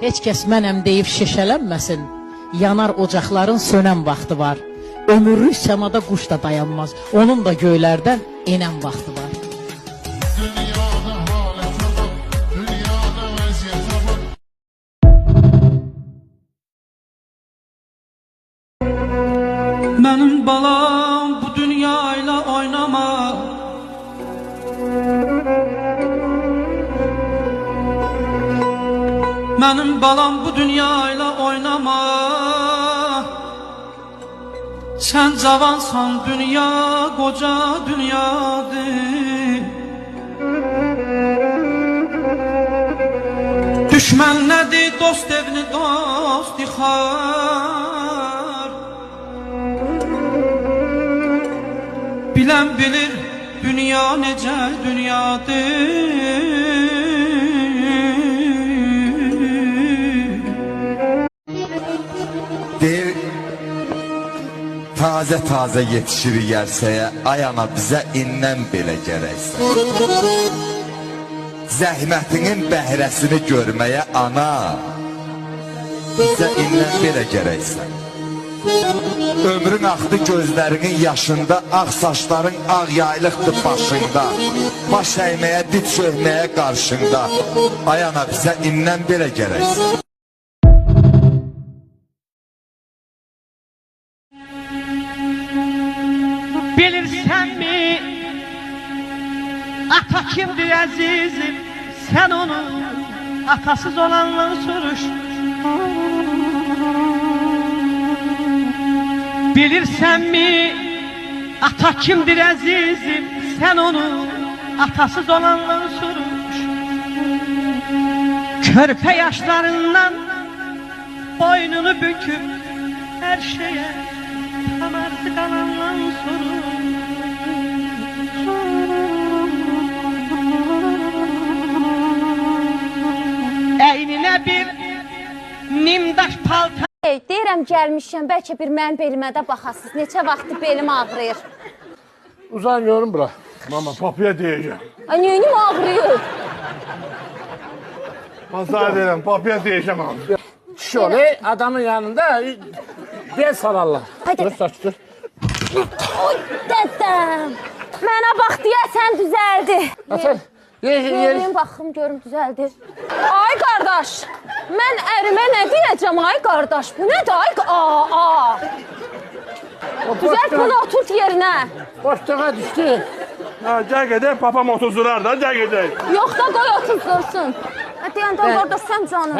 Heç kəs mənəm deyib şişələnməsin, yanar ocaqların sönən vaxtı var. Ömürlük səmada quş da dayanmaz, onun da göylərdən enən vaxtı var. Mənim balam bu dünyayla oynama, mənim balam bu dünyayla oynama. Sən cavansan, dünya qoca dünyadır. Düşmən nədir, dost evini dost yıxar. Bilən bilir, dünya necə dünyadır. Deyir, taze yetişir yersəyə, ayana bizə indən belə gərəksə. Zəhmətinin bəhrəsini görməyə ana, bizə indən belə gərəksə. Ömrün axdı gözlərinin yaşında, ağ saçların ağ yaylıqdır başında. Baş əyməyə, dit çöhməyə qarşında, ayana bizə indən belə gərəksə. Bilirsənmi, ata kimdir əzizim, sən onu atasız olandan soruş. Bilirsənmi, ata kimdir əzizim, sən onu atasız olandan soruş. Körpə yaşlarından boynunu büküb hər şeyə tamardı qalandan soruş. Əyninə bir nimdaş paltar. Deyirəm gəlmişəm, bəlkə bir mənim belimə də baxasınız. Neçə vaxtdır belim ağrıyır. Uzan görün bura. Mama, papaya deyəcəm. Ay, neyim ağrıyır? Masaya deyirəm, papaya deyəcəm abi. Şöyle adamın yanında bel sararlar. Hadi. Dur, saç dur. Oy, dədəm. Mənə bax deyəsən düzəldi. Atar, Yerim baxım, görüm düzəldi. Ay qardaş, mən ərimə nə deyəcəm ay qardaş? Bu nədir ay? Düzəlt bunu, oturt yerinə. Boşluğa düşdü. Gəl gedək, papam otuzdurar da, gəl gedək. Yox da qoy otursun. Deyəndə qardaş sən canım.